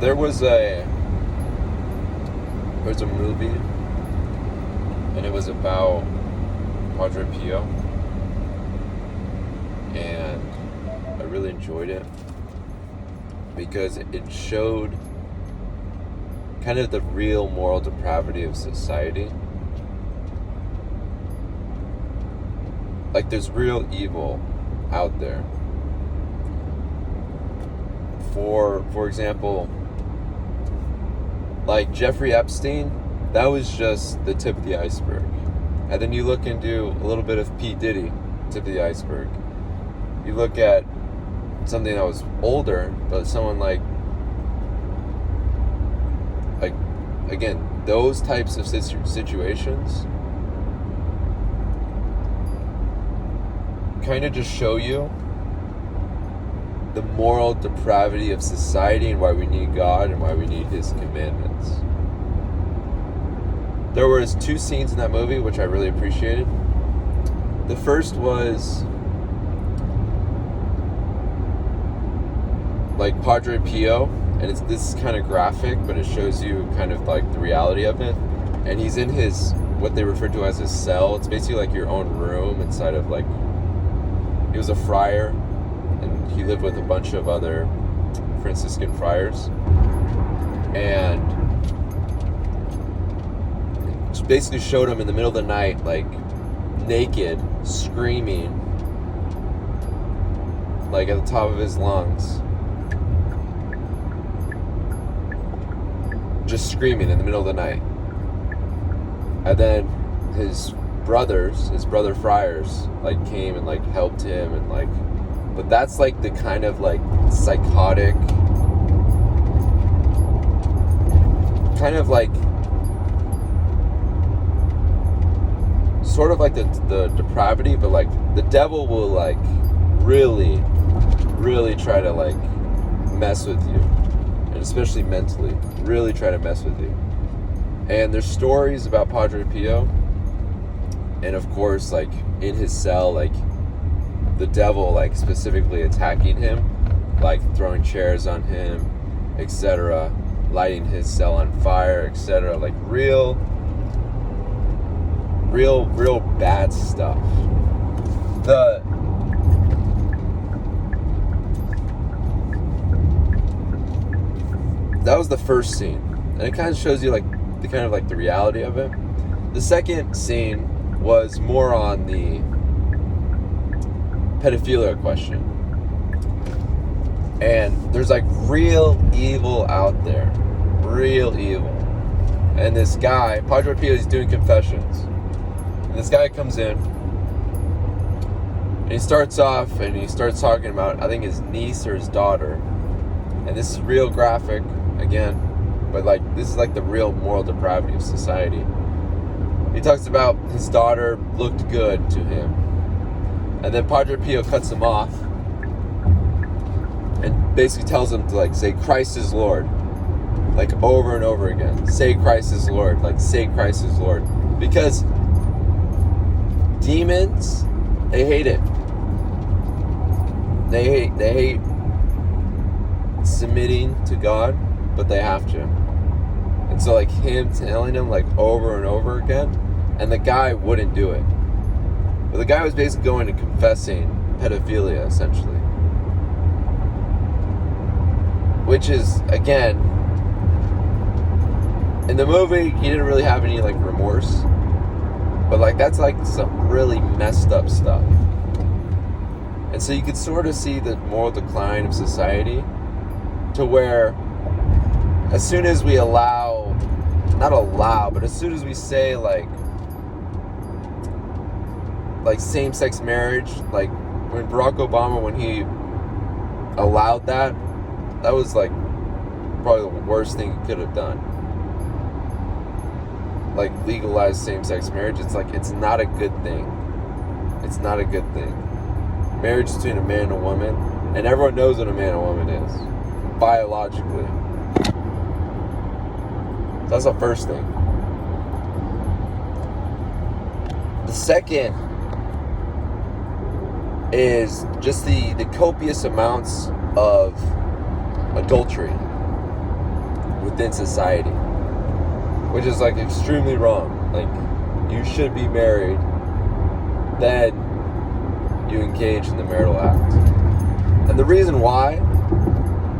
There was a movie, and it was about Padre Pio, and I really enjoyed it because it showed kind of the real moral depravity of society. Like, there's real evil out there. For example, like Jeffrey Epstein, that was just the tip of the iceberg. And then you look into a little bit of P. Diddy, tip of the iceberg. You look at something that was older, but someone like again, those types of situations kind of just show you the moral depravity of society and why we need God and why we need His commandments. There was 2 scenes in that movie which I really appreciated. The first was like Padre Pio, and this is kind of graphic, but it shows you kind of like the reality of it. And he's in his, what they refer to as his cell. It's basically like your own room inside of like, he was a friar, and he lived with a bunch of other Franciscan friars. And it basically showed him in the middle of the night, like naked, screaming, like at the top of his lungs. Just screaming in the middle of the night. And then his brother friars, like came and like helped him and like, but that's like the kind of like psychotic, kind of like, sort of like the depravity, but like the devil will like really try to like mess with you, and especially mentally, really try to mess with you. And there's stories about Padre Pio, and of course, like in his cell, like the devil like specifically attacking him, like throwing chairs on him, etc., lighting his cell on fire, etc. Like real bad stuff. That was the first scene, and it kind of shows you like the reality of it. The second scene was more on the pedophilia question, and there's like real evil out there, real evil. And this guy, Padre Pio, is doing confessions, and this guy comes in, and he starts talking about, I think, his niece or his daughter, and this is real graphic again. But like, this is like the real moral depravity of society. He talks about his daughter looked good to him. And then Padre Pio cuts him off and basically tells him to like say Christ is Lord. Like over and over again. Say Christ is Lord. Like say Christ is Lord. Because demons, they hate it. They hate submitting to God, but they have to. And so like him telling him like over and over again, and the guy wouldn't do it. But the guy was basically going and confessing pedophilia, essentially. Which is, again, in the movie, he didn't really have any like remorse. But like that's like some really messed up stuff. And so you could sort of see the moral decline of society, to where as soon as we as soon as we say like same-sex marriage, like when Barack Obama, when he allowed that was like probably the worst thing he could have done. Like legalize same-sex marriage. It's like, it's not a good thing. It's not a good thing. Marriage is between a man and a woman, and everyone knows what a man and a woman is, biologically. That's the first thing. The second is just the copious amounts of adultery. within society, which is like extremely wrong. Like, you should be married, then you engage in the marital act. And the reason why,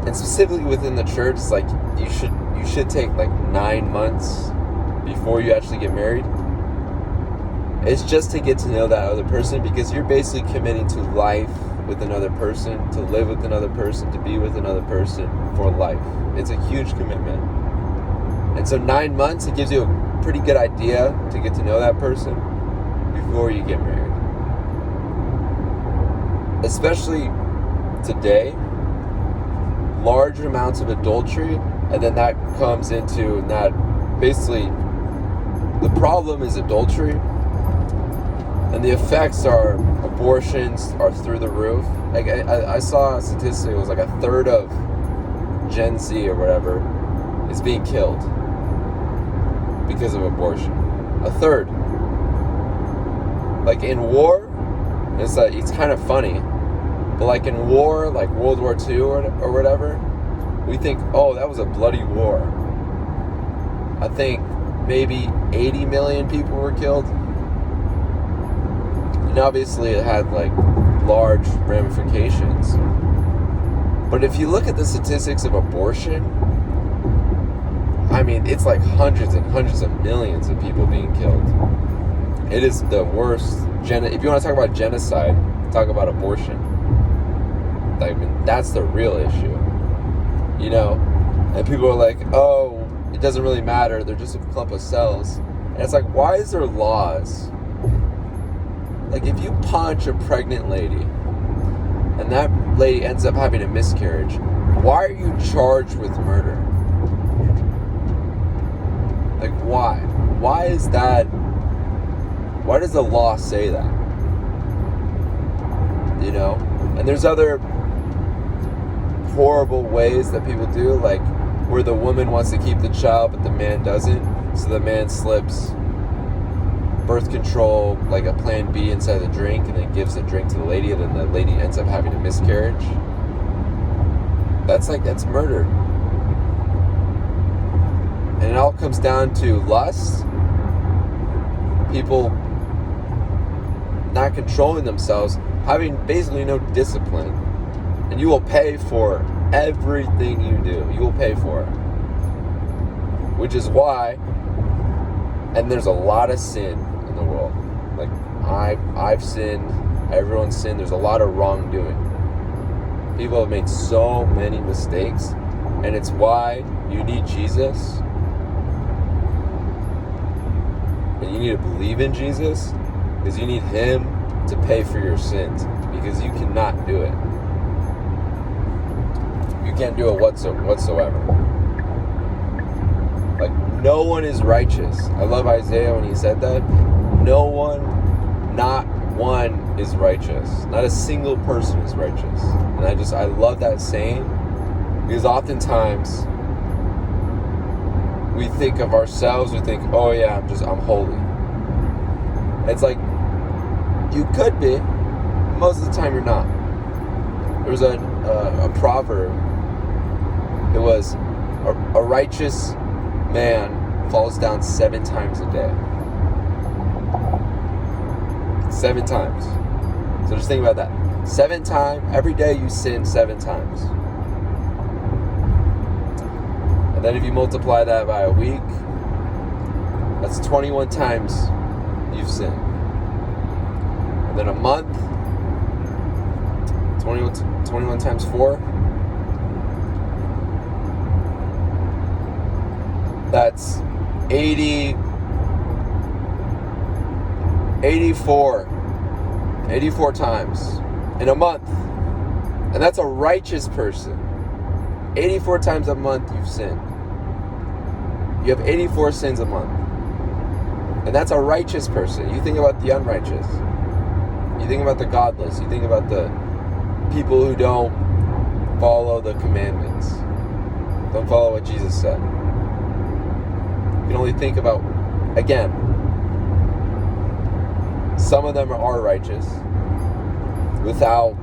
and specifically within the church, is like you should take like 9 months before you actually get married. It's just to get to know that other person, because you're basically committing to life with another person, to live with another person, to be with another person for life. It's a huge commitment. And so 9 months, it gives you a pretty good idea to get to know that person before you get married. Especially today, large amounts of adultery, and then that comes into that basically the problem is adultery, and the effects are abortions are through the roof. Like I saw a statistic, it was like a third of Gen Z or whatever is being killed because of abortion. A third. Like in war, it's kind of funny, but like in war, like World War II or whatever, we think, oh, that was a bloody war. I think maybe 80 million people were killed. And obviously it had like large ramifications. But if you look at the statistics of abortion, I mean, it's like hundreds and hundreds of millions of people being killed. It is the worst. If you want to talk about genocide, talk about abortion. I mean, that's the real issue. You know? And people are like, oh, it doesn't really matter. They're just a clump of cells. And it's like, why is there laws? Like, if you punch a pregnant lady and that lady ends up having a miscarriage, why are you charged with murder? Like, why? Why is that? Why does the law say that? You know? And there's other horrible ways that people do, like where the woman wants to keep the child but the man doesn't, so the man slips birth control, like a plan B, inside the drink, and then gives the drink to the lady, and then the lady ends up having a miscarriage. That's murder. And it all comes down to lust, people not controlling themselves, having basically no discipline. And you will pay for everything you do. You will pay for it. Which is why, and there's a lot of sin in the world. Like, I've sinned, everyone's sinned, there's a lot of wrongdoing. People have made so many mistakes, and it's why you need Jesus. And you need to believe in Jesus, because you need Him to pay for your sins, because you cannot do it. You can't do it whatsoever. Like, no one is righteous. I love Isaiah when he said that. No one, not one is righteous. Not a single person is righteous. And I love that saying, because oftentimes we think of ourselves, we think, oh yeah, I'm holy. It's like, you could be, most of the time you're not. There was a proverb. It was, a righteous man falls down 7 times a day. 7 times. So just think about that. 7 times, every day you sin 7 times. And then if you multiply that by a week, that's 21 times you've sinned. And then a month, 21 times 4. That's 84 times in a month. And that's a righteous person. 84 times a month you've sinned. You have 84 sins a month. And that's a righteous person. You think about the unrighteous. You think about the godless. You think about the people who don't follow the commandments. Don't follow what Jesus said. You can only think about, again, some of them are righteous without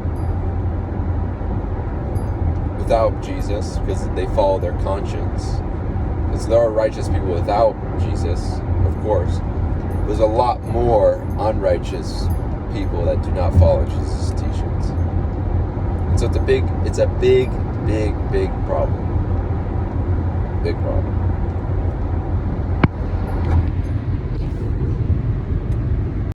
Jesus, because they follow their conscience. Because there are righteous people without Jesus, of course. There's a lot more unrighteous people that do not follow Jesus' teachings. And so it's a big problem. Big problem.